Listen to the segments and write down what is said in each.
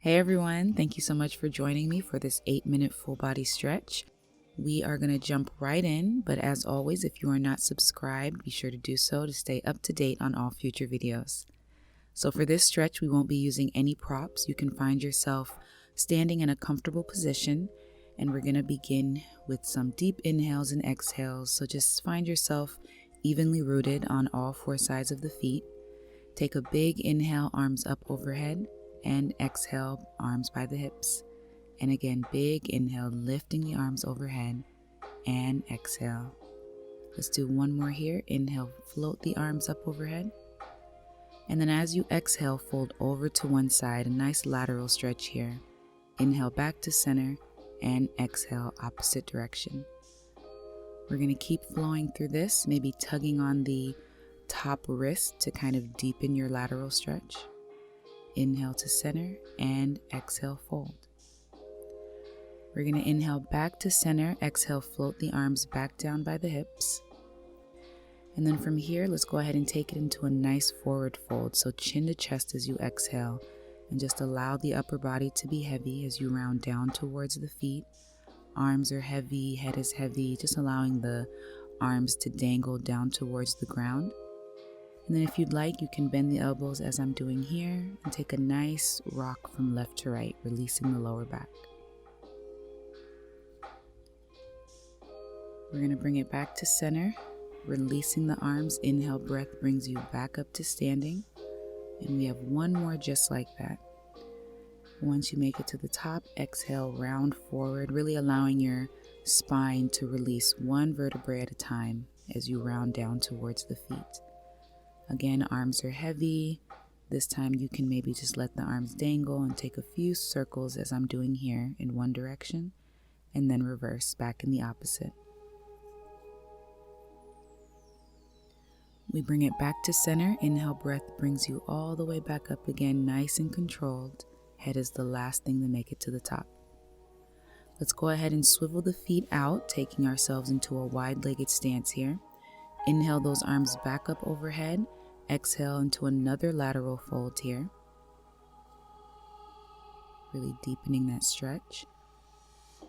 Hey everyone, thank you so much for joining me for this 8-minute full body stretch. We are going to jump right in, but as always, if you are not subscribed, be sure to do so to stay up to date on all future videos. So for this stretch, we won't be using any props. You can find yourself standing in a comfortable position, and we're going to begin with some deep inhales and exhales. So just find yourself evenly rooted on all four sides of the feet. Take a big inhale, arms up overhead, and exhale, arms by the hips. And again, big inhale, lifting the arms overhead, and exhale. Let's do one more here. Inhale, float the arms up overhead. And then as you exhale, fold over to one side, a nice lateral stretch here. Inhale back to center, and exhale, opposite direction. We're going to keep flowing through this, maybe tugging on the top wrist to kind of deepen your lateral stretch. Inhale to center and exhale, fold. We're going to inhale back to center, exhale, float the arms back down by the hips. And then from here, let's go ahead and take it into a nice forward fold. So chin to chest as you exhale, and just allow the upper body to be heavy as you round down towards the feet. Arms are heavy, head is heavy, just allowing the arms to dangle down towards the ground. And then if you'd like, you can bend the elbows as I'm doing here and take a nice rock from left to right, releasing the lower back. We're going to bring it back to center, releasing the arms. Inhale, breath brings you back up to standing. And we have one more just like that. Once you make it to the top, exhale, round forward, really allowing your spine to release one vertebrae at a time as you round down towards the feet. Again, arms are heavy. This time you can maybe just let the arms dangle and take a few circles as I'm doing here in one direction, and then reverse back in the opposite. We bring it back to center. Inhale, breath brings you all the way back up again, nice and controlled. Head is the last thing to make it to the top. Let's go ahead and swivel the feet out, taking ourselves into a wide-legged stance here. Inhale those arms back up overhead. Exhale into another lateral fold here. Really deepening that stretch.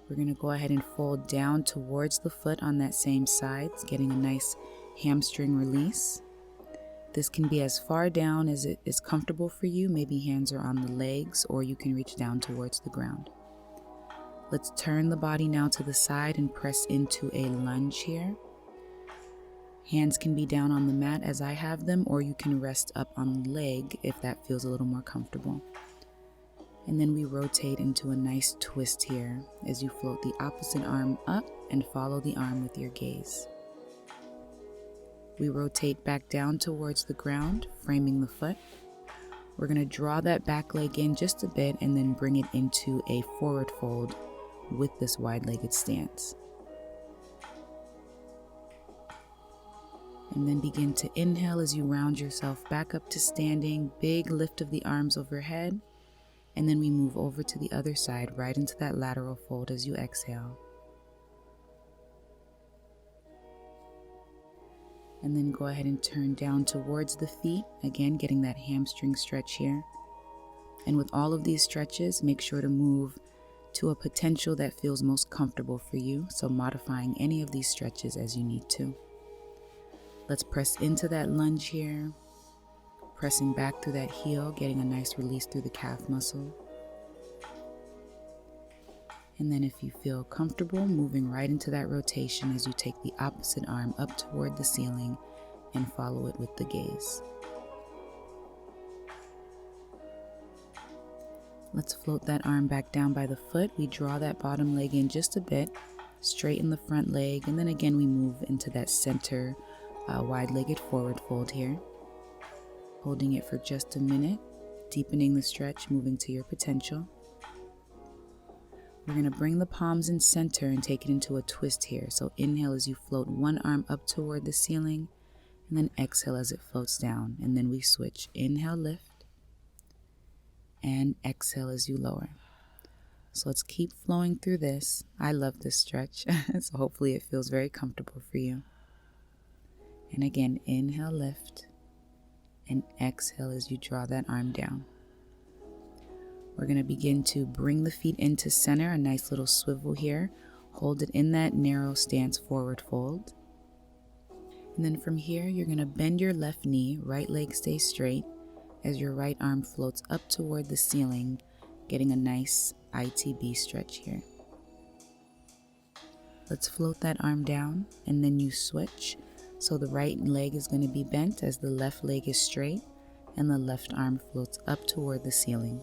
We're going to go ahead and fold down towards the foot on that same side, getting a nice hamstring release. This can be as far down as it is comfortable for you. Maybe hands are on the legs, or you can reach down towards the ground. Let's turn the body now to the side and press into a lunge here. Hands can be down on the mat as I have them, or you can rest up on the leg if that feels a little more comfortable. And then we rotate into a nice twist here as you float the opposite arm up and follow the arm with your gaze. We rotate back down towards the ground, framing the foot. We're going to draw that back leg in just a bit and then bring it into a forward fold with this wide-legged stance. And then begin to inhale as you round yourself back up to standing. Big lift of the arms overhead. And then we move over to the other side, right into that lateral fold as you exhale. And then go ahead and turn down towards the feet. Again, getting that hamstring stretch here. And with all of these stretches, make sure to move to a potential that feels most comfortable for you. So modifying any of these stretches as you need to. Let's press into that lunge here, pressing back through that heel, getting a nice release through the calf muscle. And then if you feel comfortable, moving right into that rotation as you take the opposite arm up toward the ceiling and follow it with the gaze. Let's float that arm back down by the foot. We draw that bottom leg in just a bit, straighten the front leg, and then again we move into that center wide-legged forward fold here. Holding it for just a minute, deepening the stretch, moving to your potential. We're going to bring the palms in center and take it into a twist here. So inhale as you float one arm up toward the ceiling, and then exhale as it floats down. And then we switch. Inhale, lift, and exhale as you lower. So let's keep flowing through this. I love this stretch, so hopefully it feels very comfortable for you. And again, inhale, lift, and exhale as you draw that arm down. We're going to begin to bring the feet into center, a nice little swivel here. Hold it in that narrow stance, forward fold. And then from here, you're going to bend your left knee, right leg stays straight as your right arm floats up toward the ceiling, getting a nice ITB stretch here. Let's float that arm down and then you switch. So the right leg is going to be bent as the left leg is straight and the left arm floats up toward the ceiling.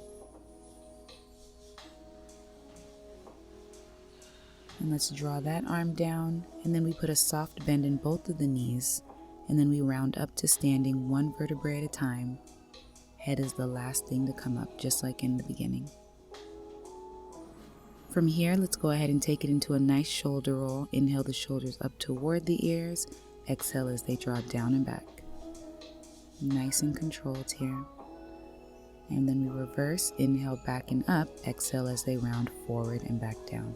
And let's draw that arm down, and then we put a soft bend in both of the knees, and then we round up to standing one vertebrae at a time. Head is the last thing to come up, just like in the beginning. From here, let's go ahead and take it into a nice shoulder roll. Inhale the shoulders up toward the ears. Exhale as they drop down and back. Nice and controlled here. And then we reverse, inhale back and up. Exhale as they round forward and back down.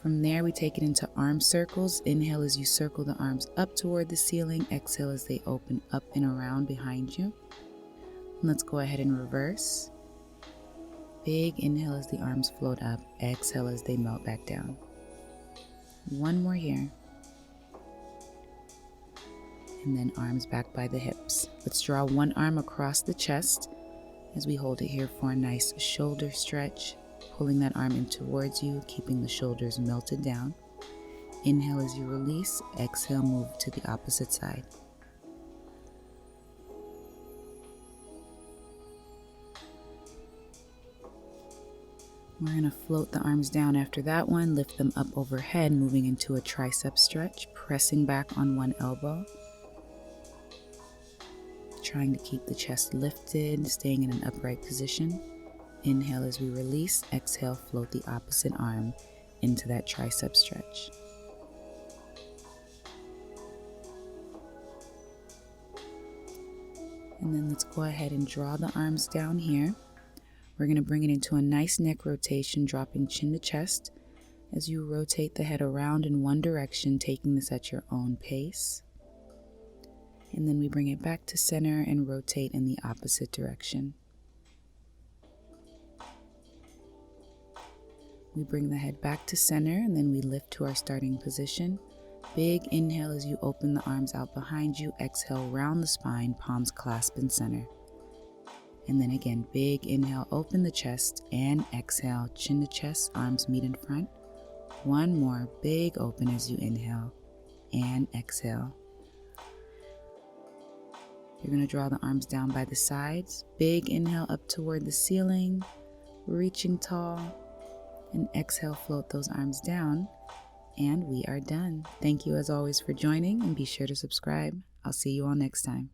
From there, we take it into arm circles. Inhale as you circle the arms up toward the ceiling. Exhale as they open up and around behind you. And let's go ahead and reverse. Big inhale as the arms float up. Exhale as they melt back down. One more here. And then arms back by the hips. Let's draw one arm across the chest as we hold it here for a nice shoulder stretch. Pulling that arm in towards you, keeping the shoulders melted down. Inhale as you release. Exhale, move to the opposite side. We're going to float the arms down after that one, lift them up overhead, moving into a tricep stretch, pressing back on one elbow. Trying to keep the chest lifted, staying in an upright position. Inhale as we release. Exhale, float the opposite arm into that tricep stretch. And then let's go ahead and draw the arms down here. We're going to bring it into a nice neck rotation, dropping chin to chest as you rotate the head around in one direction, taking this at your own pace. And then we bring it back to center and rotate in the opposite direction. We bring the head back to center and then we lift to our starting position. Big inhale as you open the arms out behind you. Exhale, round the spine, palms clasp in center. And then again, big inhale, open the chest, and exhale, chin to chest, arms meet in front. One more, big open as you inhale and exhale. You're going to draw the arms down by the sides. Big inhale up toward the ceiling, reaching tall. And exhale, float those arms down, and we are done. Thank you as always for joining, and be sure to subscribe. I'll see you all next time.